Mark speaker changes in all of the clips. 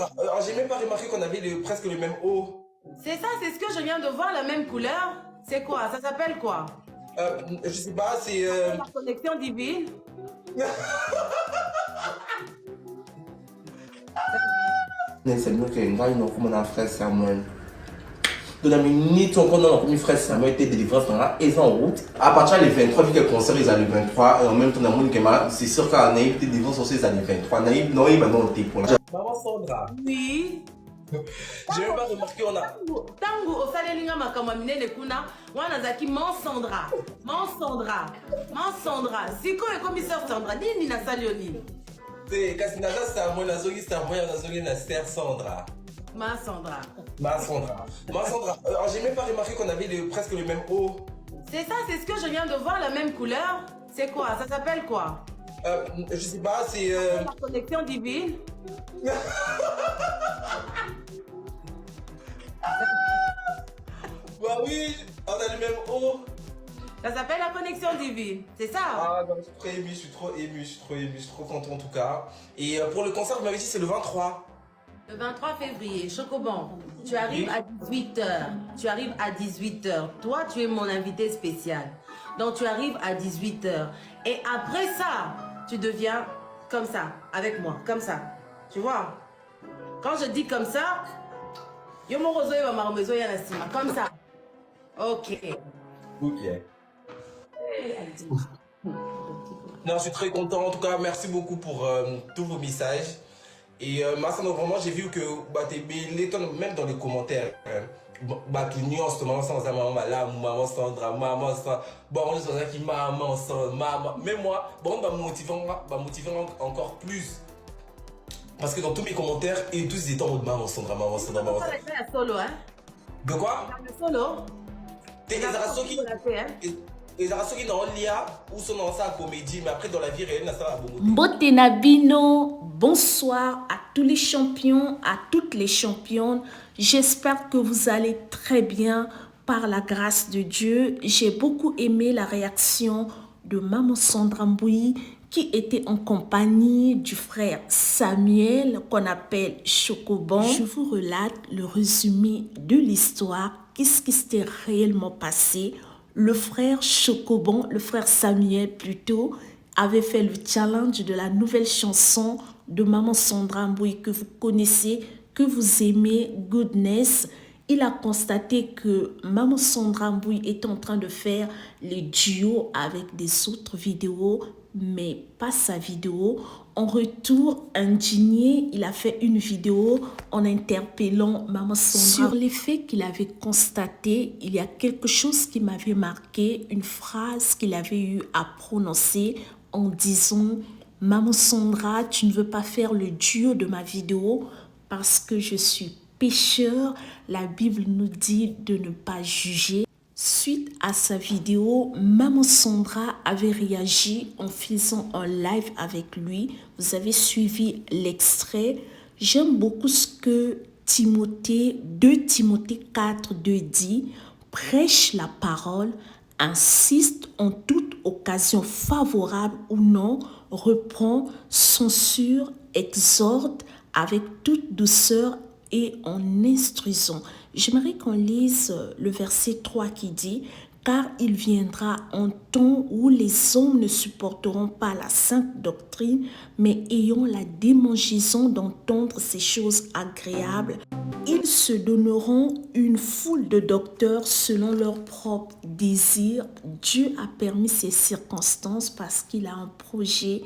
Speaker 1: Sandra, j'ai même pas remarqué qu'on avait presque le même haut.
Speaker 2: C'est ça, c'est ce que je viens de voir, la même couleur. C'est quoi? Ça s'appelle quoi?
Speaker 1: Je sais pas, c'est...
Speaker 2: La connexion divine.
Speaker 3: C'est mieux que moi, nous comme un frère Samuel. Donc, dans minutes, on a un frère Samuel était délivré et en route. À partir du 23, vu que le concert est le 23, et en même temps, dans le monde, c'est sûr qu'à Naïb, était délivré aussi le 23. Naïb, non, il va non, t'es pour la.
Speaker 1: Maman Sandra.
Speaker 2: Oui.
Speaker 1: J'ai même pas remarqué, on a...
Speaker 2: Tango, au salélinga makamamine de kuna, wana zaki Mansandra. Mansandra. Mansandra. Siko et commissaire Sandra. Nini na salioni.
Speaker 1: C'est Kasinaza Samuel, Nazogi Samuel, Nazogi Naster Sandra.
Speaker 2: Mansandra.
Speaker 1: Sandra. Sandra, j'ai même pas remarqué qu'on avait presque le même haut.
Speaker 2: C'est ça, c'est ce que je viens de voir, la même couleur. C'est quoi? Ça s'appelle quoi?
Speaker 1: Je sais pas, c'est...
Speaker 2: La connexion divine.
Speaker 1: Bah oui, on a le même haut.
Speaker 2: Ça s'appelle la connexion divine. C'est ça?
Speaker 1: Ah non, je suis trop ému, je suis trop content en tout cas. Et pour le concert, vous m'avez dit c'est le 23.
Speaker 2: Le 23 février, Chocoban, tu arrives à 18h. Tu arrives à 18h. Toi, tu es mon invité spécial. Donc, tu arrives à 18h. Et après ça, tu deviens comme ça, avec moi, comme ça. Tu vois? Quand je dis comme ça, comme ça. Ok.
Speaker 1: Ok. Non, je suis très content. En tout cas, merci beaucoup pour tous vos messages. Et Massano, vraiment, j'ai vu que t'es belé, même dans les commentaires. Tu nuances maman sans maman là, maman Sandra, maman Sandra. Bon, on est qui maman Sandra, maman. Mais moi, bon, va motiver encore plus. Parce que dans tous mes commentaires, ils tous étaient en mode maman Sandra, maman Sandra, maman Sandra.
Speaker 2: C'est solo, hein?
Speaker 1: De quoi?
Speaker 2: Solo.
Speaker 1: Les Arasoki dans l'IA ou sont dans sa comédie, mais après dans la vie réelle, ça va beaucoup.
Speaker 4: Mbote Nabino, bonsoir à tous les champions, à toutes les championnes. J'espère que vous allez très bien par la grâce de Dieu. J'ai beaucoup aimé la réaction de Maman Sandra Mboui qui était en compagnie du frère Samuel qu'on appelle Chocoban. Je vous relate le résumé de l'histoire. Qu'est-ce qui s'était réellement passé? Le frère Chocoban, le frère Samuel plutôt, avait fait le challenge de la nouvelle chanson de Maman Sandra Mboui que vous connaissez, que vous aimez, Goodness. Il a constaté que Maman Sandra Mboui est en train de faire les duos avec des autres vidéos, mais pas sa vidéo. En retour, indigné, il a fait une vidéo en interpellant Maman Sandra sur les faits qu'il avait constatés. Il y a quelque chose qui m'avait marqué, une phrase qu'il avait eu à prononcer en disant « Maman Sandra, tu ne veux pas faire le duo de ma vidéo parce que je suis pécheur. » La Bible nous dit de ne pas juger. Suite à sa vidéo, Maman Sandra avait réagi en faisant un live avec lui. Vous avez suivi l'extrait. J'aime beaucoup ce que 2 Timothée 4:2 dit. Prêche la parole, insiste en toute occasion favorable ou non, reprend, censure, exhorte avec toute douceur et en instruisant. J'aimerais qu'on lise le verset 3 qui dit « Car il viendra un temps où les hommes ne supporteront pas la sainte doctrine, mais ayant la démangeaison d'entendre ces choses agréables. Ils se donneront une foule de docteurs selon leurs propres désirs. » Dieu a permis ces circonstances parce qu'il a un projet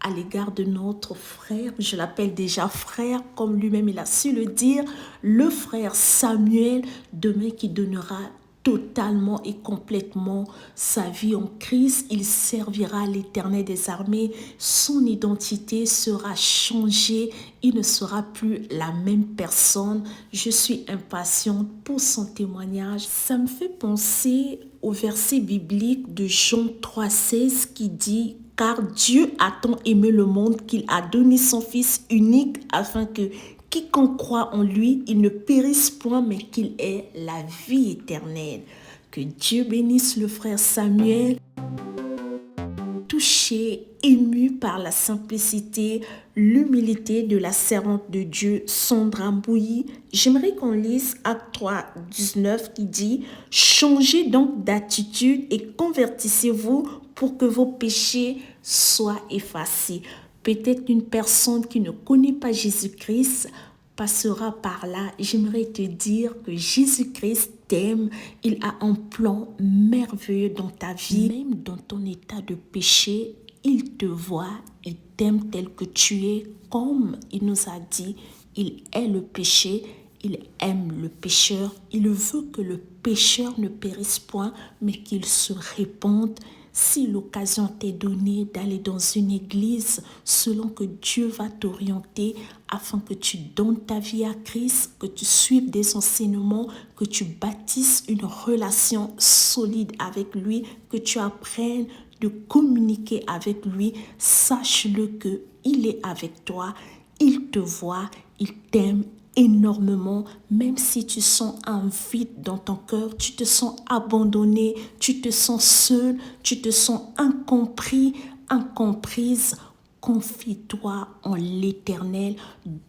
Speaker 4: à l'égard de notre frère, je l'appelle déjà frère, comme lui-même il a su le dire, le frère Samuel, demain qui donnera totalement et complètement sa vie en Christ. Il servira l'Éternel des armées, son identité sera changée, il ne sera plus la même personne. Je suis impatiente pour son témoignage. Ça me fait penser au verset biblique de Jean 3,16 qui dit « Car Dieu a tant aimé le monde qu'il a donné son Fils unique afin que quiconque croit en lui, il ne périsse point, mais qu'il ait la vie éternelle. » Que Dieu bénisse le frère Samuel. touchée, émue par la simplicité, l'humilité de la servante de Dieu, Sandra Mbouyi. J'aimerais qu'on lise Acte 3, 19 qui dit « Changez donc d'attitude et convertissez-vous pour que vos péchés soient effacés. » Peut-être une personne qui ne connaît pas Jésus-Christ passera par là. J'aimerais te dire que Jésus-Christ t'aime. Il a un plan merveilleux dans ta vie. Même dans ton état de péché, il te voit, il t'aime tel que tu es. Comme il nous a dit, il est le péché, il aime le pécheur. Il veut que le pécheur ne périsse point, mais qu'il se répande. Si l'occasion t'est donnée d'aller dans une église, selon que Dieu va t'orienter afin que tu donnes ta vie à Christ, que tu suives des enseignements, que tu bâtisses une relation solide avec lui, que tu apprennes de communiquer avec lui, sache-le que il est avec toi, il te voit, il t'aime énormément, même si tu sens un vide dans ton cœur, tu te sens abandonné, tu te sens seul, tu te sens incompris, incomprise. Confie-toi en l'Éternel,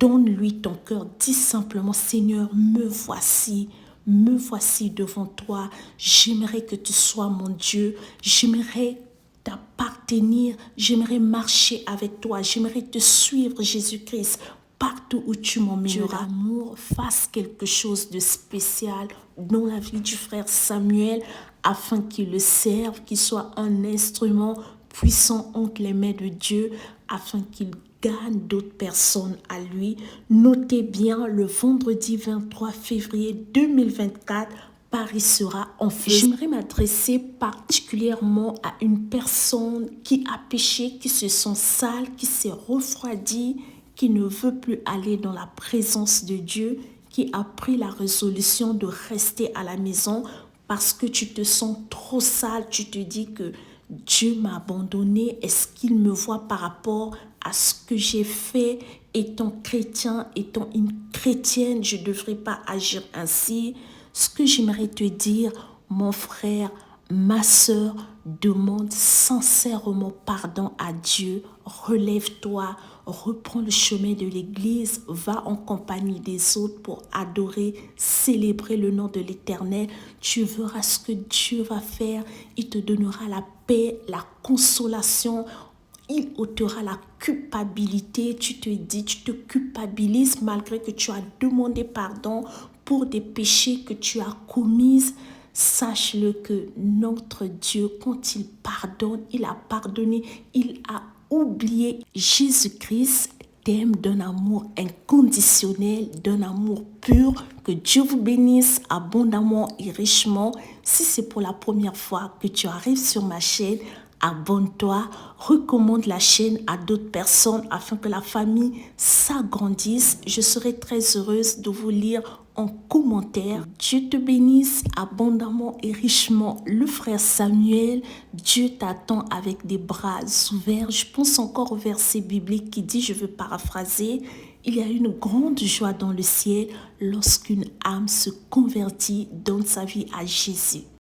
Speaker 4: donne-lui ton cœur, dis simplement Seigneur, me voici devant toi, j'aimerais que tu sois mon Dieu, j'aimerais t'appartenir, j'aimerais marcher avec toi, j'aimerais te suivre Jésus-Christ. Partout où tu m'emmèneras, l'amour fasse quelque chose de spécial dans la vie du frère Samuel afin qu'il le serve, qu'il soit un instrument puissant entre les mains de Dieu afin qu'il gagne d'autres personnes à lui. Notez bien, le vendredi 23 février 2024, Paris sera en feu. J'aimerais m'adresser particulièrement à une personne qui a péché, qui se sent sale, qui s'est refroidie, qui ne veut plus aller dans la présence de Dieu, qui a pris la résolution de rester à la maison parce que tu te sens trop sale, tu te dis que Dieu m'a abandonné, est-ce qu'il me voit par rapport à ce que j'ai fait? Étant chrétien, étant une chrétienne, je ne devrais pas agir ainsi. Ce que j'aimerais te dire, mon frère, ma sœur, demande sincèrement pardon à Dieu, relève-toi, reprends le chemin de l'église, va en compagnie des autres pour adorer, célébrer le nom de l'Éternel. Tu verras ce que Dieu va faire, il te donnera la paix, la consolation, il ôtera la culpabilité. Tu te culpabilises malgré que tu as demandé pardon pour des péchés que tu as commis. Sache-le que notre Dieu, quand il pardonne, il a pardonné, il a oublié. Jésus-Christ t'aime d'un amour inconditionnel, d'un amour pur. Que Dieu vous bénisse abondamment et richement. Si c'est pour la première fois que tu arrives sur ma chaîne, abonne-toi, recommande la chaîne à d'autres personnes afin que la famille s'agrandisse. Je serai très heureuse de vous lire en commentaire. Dieu te bénisse abondamment et richement. Le frère Samuel, Dieu t'attend avec des bras ouverts. Je pense encore au verset biblique qui dit, je veux paraphraser, il y a une grande joie dans le ciel lorsqu'une âme se convertit, donne sa vie à Jésus.